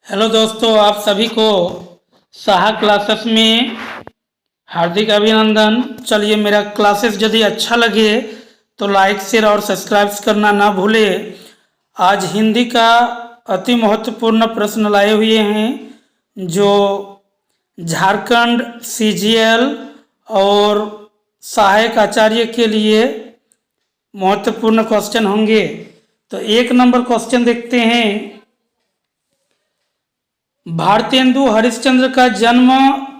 Hello दोस्तों, आप सभी को साहा क्लासेस में हार्दिक अभिनंदन। चलिए, मेरा क्लासेस यदि अच्छा लगे तो लाइक शेयर और सब्सक्राइब करना ना भूले। आज हिंदी का अति महत्वपूर्ण प्रश्न लाए हुए हैं जो झारखंड सीजीएल और सहायक आचार्य के लिए महत्वपूर्ण क्वेश्चन होंगे। तो एक नंबर क्वेश्चन देखते हैं। भारतेंदु हरिश्चंद्र का जन्म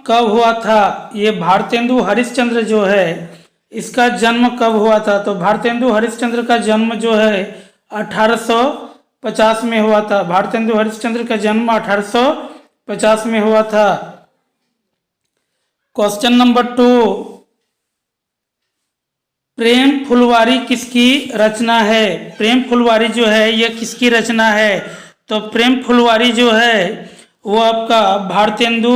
कब हुआ था? ये भारतेंदु हरिश्चंद्र जो है इसका जन्म कब हुआ था? तो भारतेंदु हरिश्चंद्र का जन्म जो है 1850 में हुआ था। भारतेंदु हरिश्चंद्र का जन्म 1850 में हुआ था। क्वेश्चन नंबर 2, प्रेम फुलवारी किसकी रचना है? प्रेम फुलवारी जो है यह किसकी रचना है? तो प्रेम फुलवारी जो है वो आपका भारतेंदु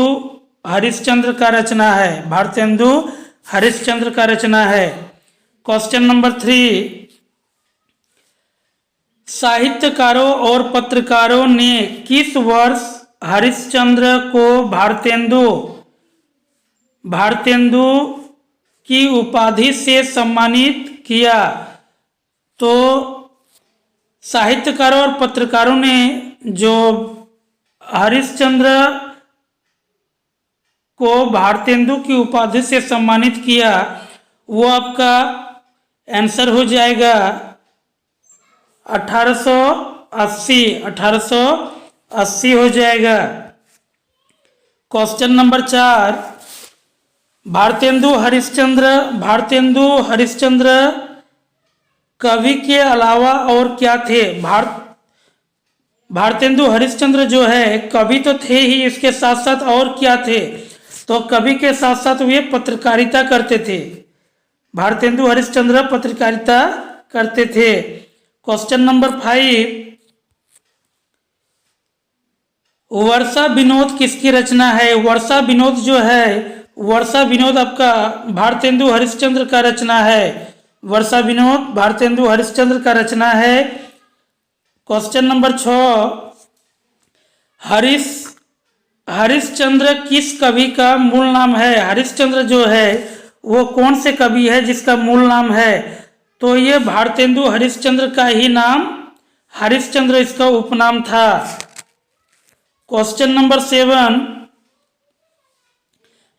हरिश्चंद्र का रचना है। भारतेंदु हरिश्चंद्र का रचना है। क्वेश्चन नंबर 3, साहित्यकारों और पत्रकारों ने किस वर्ष हरिश्चंद्र को भारतेंदु की उपाधि से सम्मानित किया? तो साहित्यकारों और पत्रकारों ने जो हरिश्चंद्र को भारतेंदु की उपाधि से सम्मानित किया वो आपका आंसर हो जाएगा 1880 हो जाएगा। क्वेश्चन नंबर 4, भारतेंदु हरिश्चंद्र कवि के अलावा और क्या थे? भारतेंदु हरिश्चंद्र जो है कवि तो थे ही, इसके साथ साथ और क्या थे? तो कवि के साथ साथ वे पत्रकारिता करते थे। भारतेंदु हरिश्चंद्र पत्रकारिता करते थे। क्वेश्चन नंबर 5, वर्षा विनोद किसकी रचना है? वर्षा विनोद जो है वर्षा विनोद आपका भारतेंदु हरिश्चंद्र का रचना है। वर्षा विनोद भारतेंदु हरिश्चंद्र का रचना है। क्वेश्चन नंबर 6, हरिश्चंद्र किस कवि का मूल नाम है? हरिश्चंद्र जो है वो कौन से कवि है जिसका मूल नाम है? तो ये भारतेंदु हरिश्चंद्र का ही नाम हरिश्चंद्र इसका उपनाम था। क्वेश्चन नंबर 7,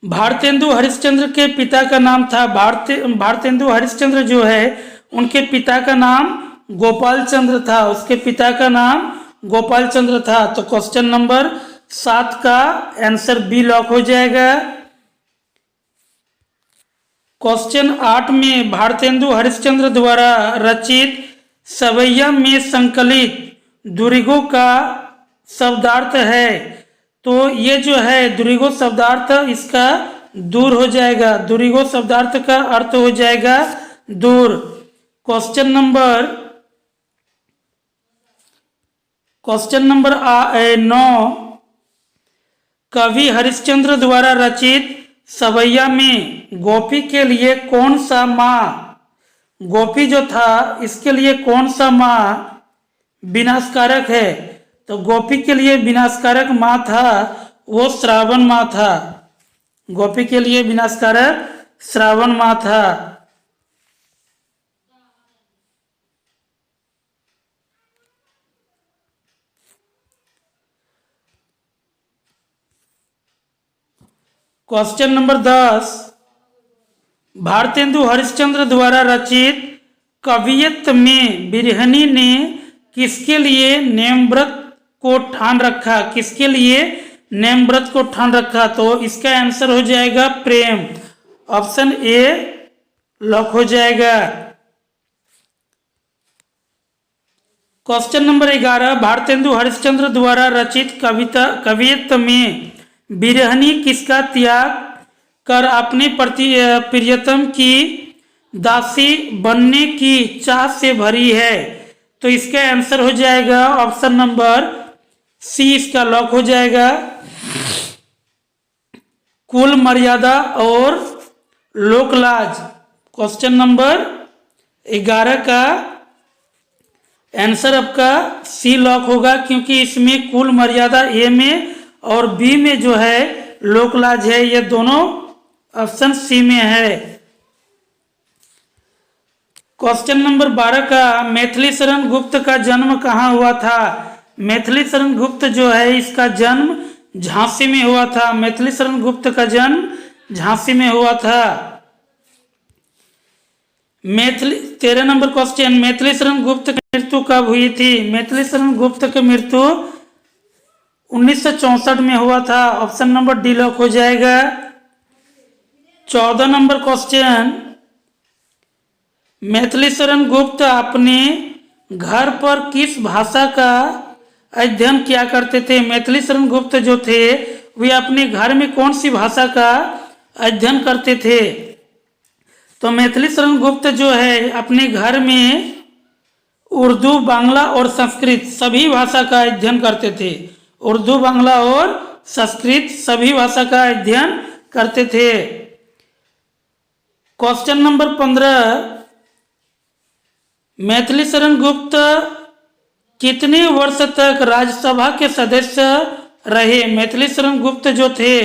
भारतेंदु हरिश्चंद्र के पिता का नाम था। भारतेंदु हरिश्चंद्र जो है उनके पिता का नाम गोपाल चंद्र था। उसके पिता का नाम गोपाल चंद्र था। तो क्वेश्चन नंबर 7 का आंसर बी लॉक हो जाएगा। क्वेश्चन 8 में भारतेंदु हरिश्चंद्र द्वारा रचित सवैया में संकलित दुर्गों का शब्दार्थ है। तो ये जो है दुर्गो शब्दार्थ इसका दूर हो जाएगा। दुर्गो शब्दार्थ का अर्थ हो जाएगा दूर। क्वेश्चन नंबर 9, कवि हरिश्चंद्र द्वारा रचित सवैया में गोपी के लिए कौन सा माँ, गोपी जो था इसके लिए कौन सा माँ विनाशकारक है? तो गोपी के लिए विनाशकारक माँ था वो श्रावण माँ था। गोपी के लिए विनाशकारक श्रावण माँ था। क्वेश्चन नंबर 10, भारतेंदु हरिश्चंद्र द्वारा रचित कवियत्र में बिरहनी ने किसके लिए नेमव्रत को ठान रखा? किसके लिए नेमव्रत को ठान रखा? तो इसका आंसर हो जाएगा प्रेम। ऑप्शन ए लॉक हो जाएगा। क्वेश्चन नंबर 11, भारतेंदु हरिश्चंद्र द्वारा रचित कवियत्र में बिरहनी किसका त्याग कर अपने प्रियतम की दासी बनने की चाह से भरी है? तो इसका आंसर हो जाएगा ऑप्शन नंबर सी, इसका लॉक हो जाएगा। कुल मर्यादा और लोकलाज क्वेश्चन नंबर 11 का आंसर आपका सी लॉक होगा, क्योंकि इसमें कुल मर्यादा ए में और बी में जो है लोकलाज है, ये दोनों ऑप्शन सी में है। क्वेश्चन नंबर 12 का, मैथिली शरण गुप्त का जन्म कहाँ हुआ था? मैथिली शरण गुप्त जो है इसका जन्म झांसी में हुआ था। मैथिली शरण गुप्त का जन्म झांसी में हुआ था। 13 नंबर क्वेश्चन, मैथिली शरण गुप्त की मृत्यु कब हुई थी? मैथिली शरण गुप्त की मृत्यु 1964 में हुआ था। ऑप्शन नंबर डी लॉक हो जाएगा। 14 नंबर क्वेश्चन, मैथिली शरण गुप्त अपने घर पर किस भाषा का अध्ययन किया करते थे? मैथिली शरण गुप्त जो थे वे अपने घर में कौन सी भाषा का अध्ययन करते थे? तो मैथिली शरण गुप्त जो है अपने घर में उर्दू, बांग्ला और संस्कृत सभी भाषा का अध्ययन करते थे। उर्दू, बांग्ला और संस्कृत सभी भाषा का अध्ययन करते थे। क्वेश्चन नंबर 15, मैथिली शरण गुप्त कितने वर्ष तक राज्यसभा के सदस्य रहे? मैथिली शरण गुप्त जो थे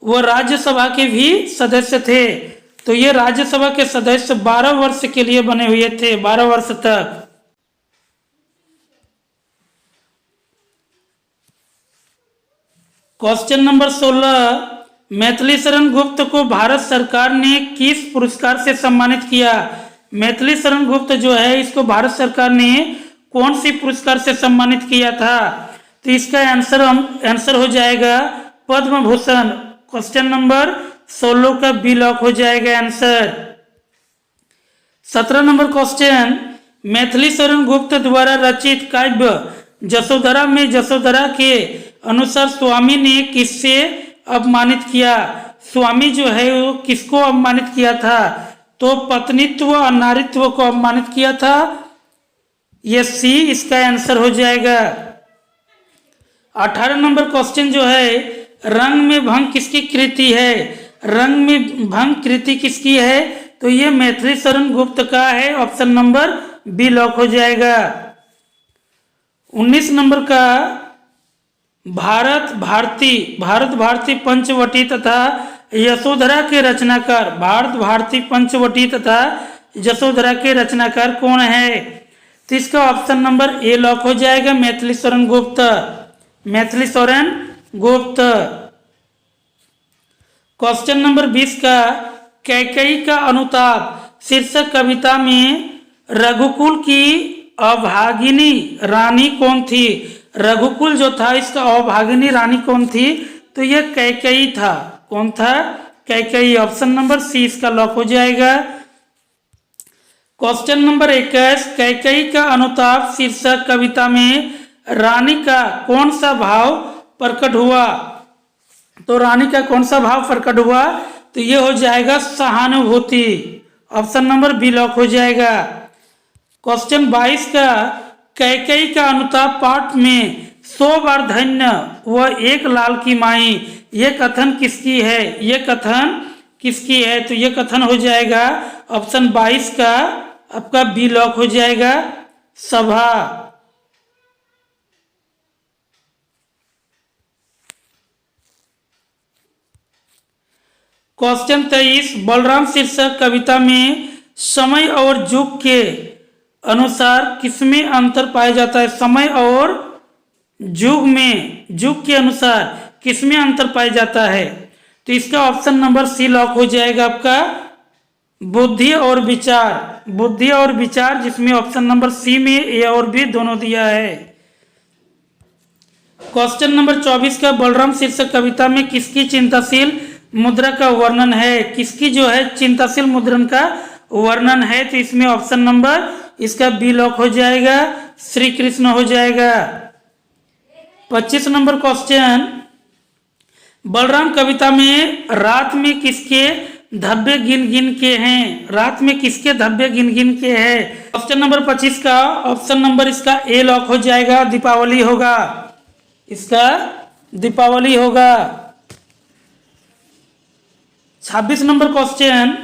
वो राज्यसभा के भी सदस्य थे। तो ये राज्यसभा के सदस्य 12 वर्ष के लिए बने हुए थे, 12 वर्ष तक। क्वेश्चन नंबर 16, मैथिली शरण गुप्त को भारत सरकार ने किस पुरस्कार से सम्मानित किया? मैथिली शरण गुप्त जो है इसको भारत सरकार ने कौन सी पुरस्कार से सम्मानित किया था? तो इसका आंसर हो जाएगा पद्म भूषण। क्वेश्चन नंबर 16 का बी लॉक हो जाएगा answer. 17 number question, Maithili Sharan Gupt द्वारा रचित काव्य जसोधरा में जसोधरा के अनुसार स्वामी ने किससे अपमानित किया? स्वामी जो है वो किसको अपमानित किया था? तो पत्नीत्व और नारीत्व को अपमानित किया था। ये सी इसका आंसर हो जाएगा। 18 नंबर क्वेश्चन जो है, रंग में भंग किसकी कृति है? रंग में भंग कृति किसकी है? तो ये मैथिली शरण गुप्त का है। ऑप्शन नंबर बी लॉक हो जाएगा। 19 नंबर का, भारत भारती पंचवटी तथा यशोधरा के रचनाकार, भारत भारती पंचवटी तथा यशोधरा के रचनाकार कौन है? तो इसका ऑप्शन नंबर ए लॉक हो जाएगा, मैथिली शरण गुप्त। मैथिली शरण गुप्त। क्वेश्चन नंबर 20 का, कैकेयी का अनुताप शीर्षक कविता में रघुकुल की अभागिनी रानी कौन थी? रघुकुल जो था इसका अभागिनी रानी कौन थी? तो यह कैकेयी था। कौन था? कैकेयी। ऑप्शन नंबर सी इसका लॉक हो जाएगा। क्वेश्चन नंबर 21, कैकेयी का अनुताप शीर्षक कविता में रानी का कौन सा भाव प्रकट हुआ? तो रानी का कौन सा भाव प्रकट हुआ? तो ये हो जाएगा सहानुभूति। ऑप्शन नंबर बी लॉक हो जाएगा। क्वेश्चन 22 का, कैकेयी का अनुताप पाठ में 100 बार धन्य व एक लाल की माई, ये कथन किसकी है? ये कथन किसकी है? तो ये कथन हो जाएगा ऑप्शन 22 का आपका बी लॉक हो जाएगा, सभा। क्वेश्चन 23, बलराम शीर्षक कविता में समय और युग के अनुसार किसमें अंतर पाया जाता है? समय और युग के अनुसार किसमें अंतर पाया जाता है? तो इसका ऑप्शन नंबर सी लॉक हो जाएगा आपका बुद्धि और विचार। बुद्धि और विचार, जिसमें ऑप्शन नंबर सी में ए और बी दोनों दिया है। क्वेश्चन नंबर 24 का, बलराम शीर्षक कविता में किसकी चिंताशील मुद्रा का वर्णन है? किसकी जो है चिंताशील मुद्रण का वर्णन है? तो इसमें ऑप्शन नंबर इसका बी लॉक हो जाएगा, श्री कृष्ण हो जाएगा। 25 नंबर क्वेश्चन, बलराम कविता में रात में किसके धब्बे गिन गिन के हैं? रात में किसके धब्बे गिन गिन के हैं? क्वेश्चन नंबर 25 का ऑप्शन नंबर इसका ए लॉक हो जाएगा, दीपावली होगा। इसका दीपावली होगा। 26 नंबर क्वेश्चन,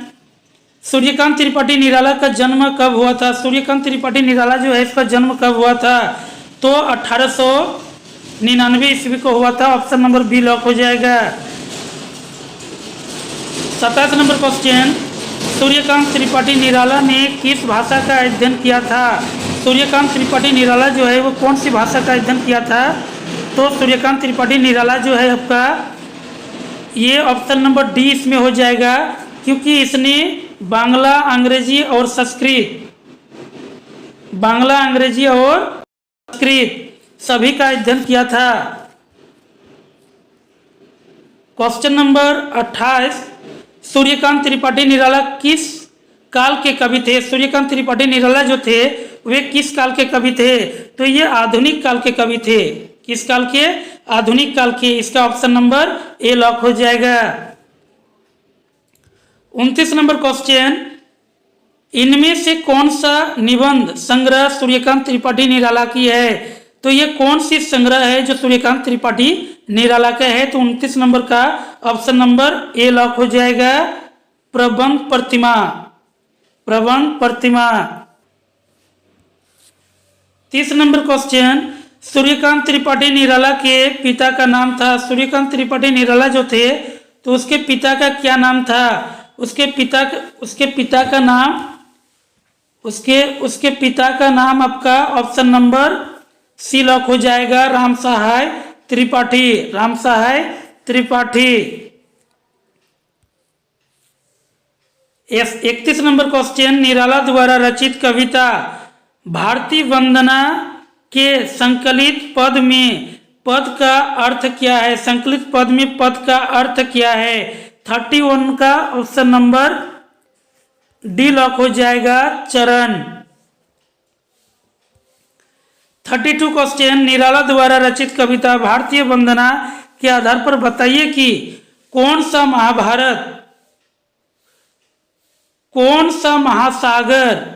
सूर्यकांत त्रिपाठी निराला का जन्म कब हुआ था? सूर्यकांत त्रिपाठी निराला जो है इसका जन्म कब हुआ था? तो 1899 ईस्वी को हुआ था। ऑप्शन नंबर बी लॉक हो जाएगा। 27 नंबर क्वेश्चन, सूर्यकांत त्रिपाठी निराला ने किस भाषा का अध्ययन किया था? सूर्यकांत त्रिपाठी निराला जो है वो कौन सी भाषा का अध्ययन किया था? तो सूर्यकांत त्रिपाठी निराला जो है आपका ये ऑप्शन नंबर डी इसमें हो जाएगा, क्योंकि इसने बांग्ला, अंग्रेजी और संस्कृत, बांग्ला, अंग्रेजी और संस्कृत सभी का अध्ययन किया था। क्वेश्चन नंबर 28, सूर्यकांत त्रिपाठी निराला किस काल के कवि थे? सूर्यकांत त्रिपाठी निराला जो थे वे किस काल के कवि थे? तो ये आधुनिक काल के कवि थे। किस काल के? आधुनिक काल के। इसका ऑप्शन नंबर ए लॉक हो जाएगा। 29 नंबर क्वेश्चन, इनमें से कौन सा निबंध संग्रह सूर्यकांत त्रिपाठी निराला की है? तो ये कौन सी संग्रह है जो सूर्यकांत त्रिपाठी निराला का है? तो 29 नंबर का ऑप्शन नंबर ए लॉक हो जाएगा, प्रबंध प्रतिमा। प्रबंध प्रतिमा। 30 नंबर क्वेश्चन, सूर्यकांत त्रिपाठी निराला के पिता का नाम था? सूर्यकांत त्रिपाठी निराला जो थे तो उसके पिता का क्या नाम था? उसके पिता का नाम आपका ऑप्शन नंबर सी लॉक हो जाएगा, राम सहाय त्रिपाठी। राम सहाय त्रिपाठी। 31 नंबर क्वेश्चन, निराला द्वारा रचित कविता भारती वंदना के संकलित पद में पद का अर्थ क्या है? संकलित पद में पद का अर्थ क्या है? 31 का ऑप्शन नंबर डी लॉक हो जाएगा, चरण। 32 क्वेश्चन, निराला द्वारा रचित कविता भारतीय वंदना के आधार पर बताइए कि कौन सा महाभारत, कौन सा महासागर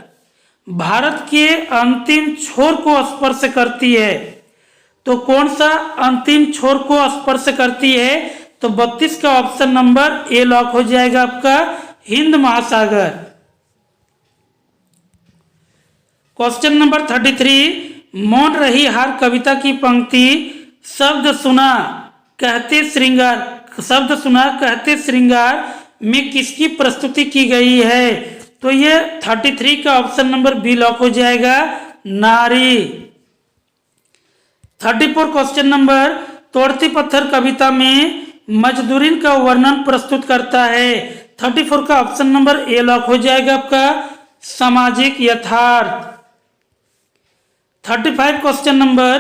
भारत के अंतिम छोर को स्पर्श करती है? तो कौन सा अंतिम छोर को स्पर्श करती है? तो 32 का ऑप्शन नंबर ए लॉक हो जाएगा आपका, हिंद महासागर। क्वेश्चन नंबर 33, मौन रही हार कविता की पंक्ति शब्द सुना कहते श्रृंगार में किसकी प्रस्तुति की गई है? तो ये 33 का ऑप्शन नंबर बी लॉक हो जाएगा, नारी। 34 क्वेश्चन नंबर, तोड़ती पत्थर कविता में मजदूरी का वर्णन प्रस्तुत करता है। 34 का ऑप्शन नंबर ए लॉक हो जाएगा आपका, सामाजिक यथार्थ। 35 क्वेश्चन नंबर,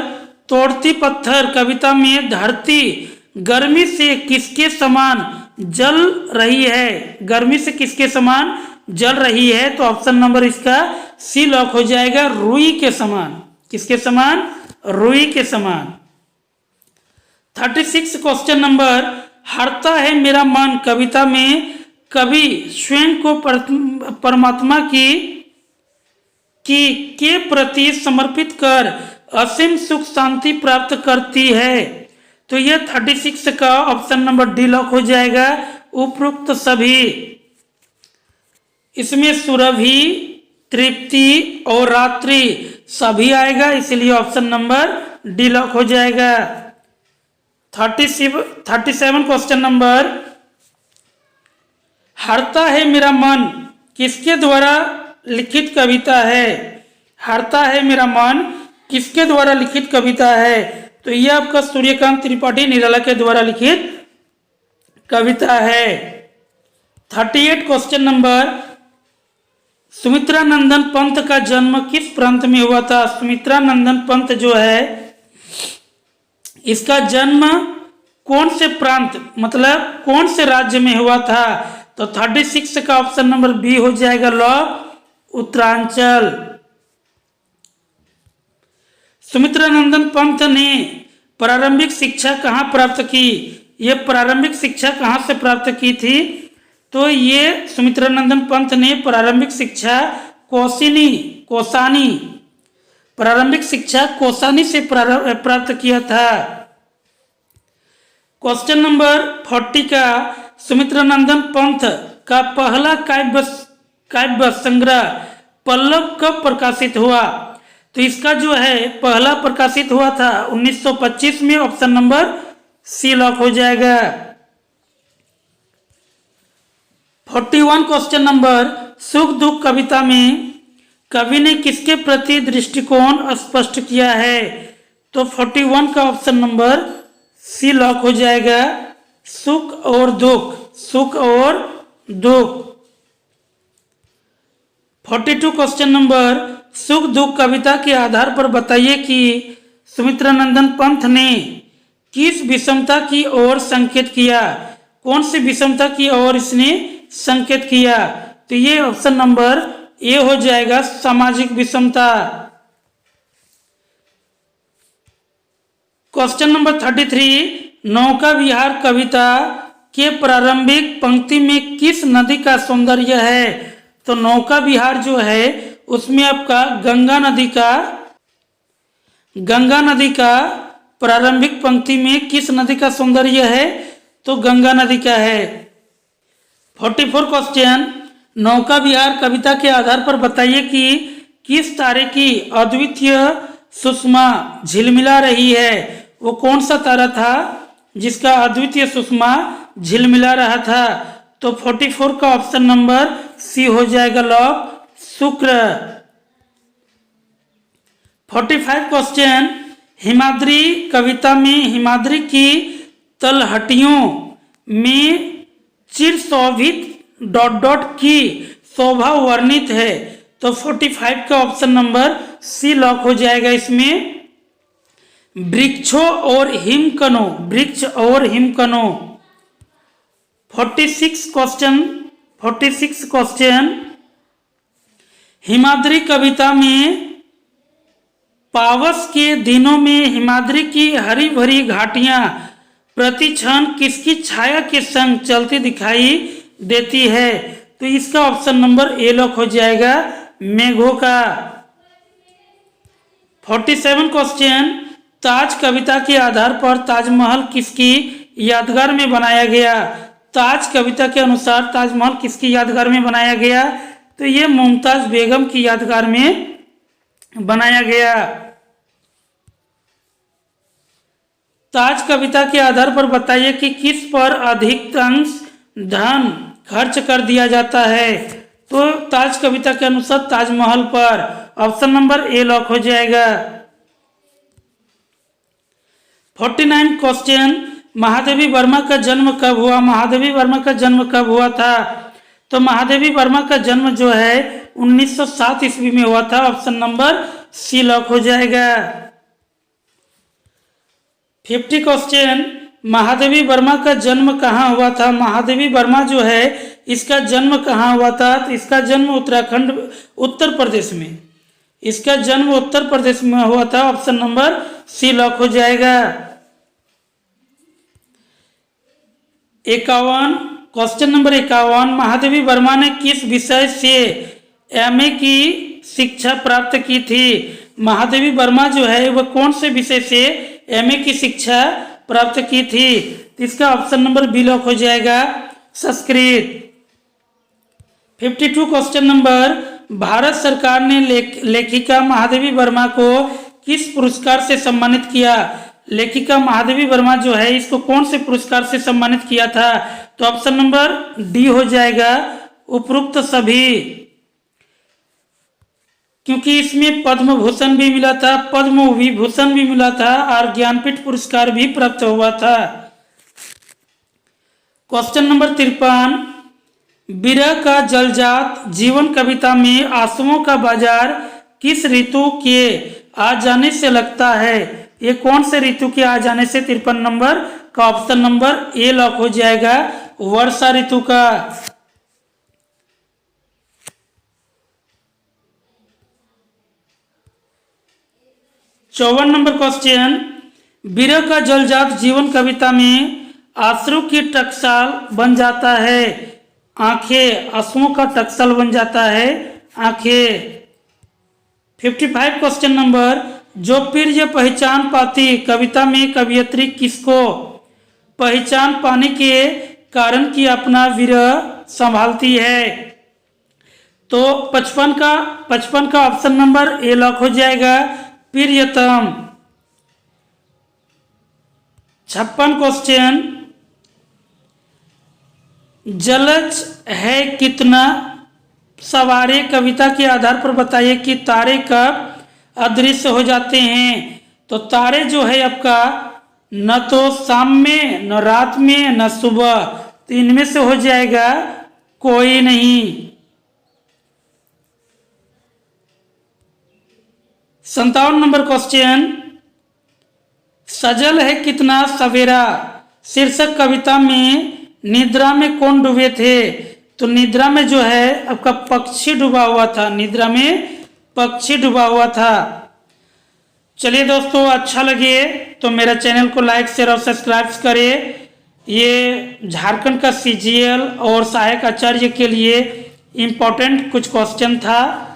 तोड़ती पत्थर कविता में धरती गर्मी से किसके समान जल रही है? गर्मी से किसके समान जल रही है? तो ऑप्शन नंबर इसका सी लॉक हो जाएगा, रुई के समान। किसके समान? रुई के समान। 36 क्वेश्चन नंबर, हरता है मेरा मन कविता में कवि स्वयं को परमात्मा के प्रति समर्पित कर असीम सुख शांति प्राप्त करती है। तो यह 36 का ऑप्शन नंबर डी लॉक हो जाएगा, उपरोक्त सभी। इसमें सुरभि, तृप्ति और रात्रि सभी आएगा, इसलिए ऑप्शन नंबर डी लॉक हो जाएगा। 37 क्वेश्चन नंबर, हरता है मेरा मन किसके द्वारा लिखित कविता है? हरता है मेरा मन किसके द्वारा लिखित कविता है? तो यह आपका सूर्यकांत त्रिपाठी निराला के द्वारा लिखित कविता है। 38 क्वेश्चन नंबर, सुमित्रा नंदन पंत का जन्म किस प्रांत में हुआ था? सुमित्रा नंदन पंत जो है इसका जन्म कौन से प्रांत मतलब कौन से राज्य में हुआ था? तो 36 का ऑप्शन नंबर बी हो जाएगा लॉक, उत्तरांचल। सुमित्रा नंदन पंत ने प्रारंभिक शिक्षा कहाँ प्राप्त की? ये प्रारंभिक शिक्षा कहाँ से प्राप्त की थी? तो ये सुमित्रा नंदन पंत ने प्रारंभिक शिक्षा कौसानी प्रारंभिक शिक्षा कौसानी से प्राप्त किया था। क्वेश्चन नंबर 40 का, सुमित्रा नंदन पंत का पहला काव्य काव्य संग्रह पल्लव कब प्रकाशित हुआ? तो इसका जो है पहला प्रकाशित हुआ था 1925 में। ऑप्शन नंबर सी लॉक हो जाएगा। 41 क्वेश्चन नंबर, सुख दुख कविता में कवि ने किसके प्रति दृष्टिकोण स्पष्ट किया है? तो 41 का ऑप्शन नंबर सी लॉक हो जाएगा, सुख और दुख, सुख और दुख। 42 क्वेश्चन नंबर, सुख दुख कविता के आधार पर बताइए कि सुमित्रानंदन पंत ने किस विषमता की ओर संकेत किया? कौन सी विषमता की ओर इसने संकेत किया? तो ये ऑप्शन नंबर ए हो जाएगा, सामाजिक विषमता। क्वेश्चन नंबर 33, नौका विहार कविता के प्रारंभिक पंक्ति में किस नदी का सौंदर्य है? तो नौका विहार जो है उसमें आपका गंगा नदी का प्रारंभिक पंक्ति में किस नदी का सौंदर्य है? तो गंगा नदी का है। 44 क्वेश्चन, नौका विहार कविता के आधार पर बताइए कि किस तारे की अद्वितीय सुषमा झिलमिला रही है? वो कौन सा तारा था जिसका अद्वितीय सुषमा झिलमिला रहा था? तो 44 का ऑप्शन नंबर सी हो जाएगा लॉक, शुक्र। 45 क्वेश्चन, हिमाद्री कविता में हिमाद्री की तलहटियों में चिरशोभित ... की शोभा वर्णित है। तो 45 का ऑप्शन नंबर सी लॉक हो जाएगा इसमें, वृक्षों और हिमकणों, वृक्ष और हिमकणों। 46 क्वेश्चन, हिमाद्री कविता में पावस के दिनों में हिमाद्री की हरी भरी घाटियां प्रति क्षण किसकी छाया के संग चलती दिखाई देती है? तो इसका ऑप्शन नंबर ए लॉक हो जाएगा, मेघों का। 47 क्वेश्चन, ताज कविता के आधार पर ताजमहल किसकी यादगार में बनाया गया? ताज कविता के अनुसार ताजमहल किसकी यादगार में बनाया गया? तो ये मुमताज बेगम की यादगार में बनाया गया। ताज कविता के आधार पर बताइए कि किस पर अधिकांश धन खर्च कर दिया जाता है? तो ताज कविता के अनुसार ताजमहल पर। ऑप्शन नंबर ए लॉक हो जाएगा। 49 क्वेश्चन, महादेवी वर्मा का जन्म कब हुआ? महादेवी वर्मा का जन्म कब हुआ था? तो महादेवी वर्मा का जन्म जो है 1907 ईस्वी में हुआ था। ऑप्शन नंबर सी लॉक हो जाएगा। 50 क्वेश्चन, महादेवी वर्मा का जन्म कहाँ हुआ था? महादेवी वर्मा जो है इसका जन्म कहाँ हुआ था? तो इसका जन्म उत्तराखंड, उत्तर प्रदेश में, इसका जन्म उत्तर प्रदेश में हुआ था। ऑप्शन नंबर सी लॉक हो जाएगा। 51 क्वेश्चन नंबर 51, महादेवी वर्मा ने किस विषय से एमए की शिक्षा प्राप्त की थी? महादेवी वर्मा जो है वह कौन से विषय से एमए की शिक्षा प्राप्त की थी? इसका ऑप्शन नंबर बी लॉक हो जाएगा, संस्कृत। 52 क्वेश्चन नंबर, भारत सरकार ने लेखिका महादेवी वर्मा को किस पुरस्कार से सम्मानित किया? लेखिका महादेवी वर्मा जो है इसको कौन से पुरस्कार से सम्मानित किया था? तो ऑप्शन नंबर डी हो जाएगा, उपरोक्त सभी, क्योंकि इसमें पद्म भूषण भी मिला था, पद्म विभूषण भी मिला था और ज्ञानपीठ पुरस्कार भी प्राप्त हुआ था। क्वेश्चन नंबर 53, विरह का जलजात जीवन कविता में आंसुओं का बाजार किस ऋतु के आ जाने से लगता है? ये कौन से ऋतु के आ जाने से? 53 नंबर का ऑप्शन नंबर ए लॉक हो जाएगा, वर्षा ऋतु का। चौवन नंबर क्वेश्चन, विरह का जलजात जीवन कविता में आंसू की टकसाल बन जाता है आंखें, आंसुओं का टकसाल बन जाता है आंखें। 55 क्वेश्चन नंबर, जो प्रिय पहचान पाती कविता में कवियत्री किसको पहचान पाने के कारण की अपना विरह संभालती है? तो 55 का ऑप्शन नंबर ए लॉक हो जाएगा। प्रियतम। 56 क्वेश्चन, जलज है कितना, सवारे कविता के आधार पर बताइए कि तारे कब अदृश्य हो जाते हैं। तो तारे जो है आपका न तो शाम में, न रात में, न सुबह, तो इनमें से हो जाएगा कोई नहीं। 57 नंबर क्वेश्चन, सजल है कितना सवेरा, शीर्षक कविता में निद्रा में कौन डूबे थे। तो निद्रा में जो है आपका पक्षी डूबा हुआ था, निद्रा में पक्षी डूबा हुआ था। चलिए दोस्तों, अच्छा लगे तो मेरा चैनल को लाइक शेयर और सब्सक्राइब करें। ये झारखंड का सीजीएल और सहायक आचार्य के लिए इम्पोर्टेंट कुछ क्वेश्चन था।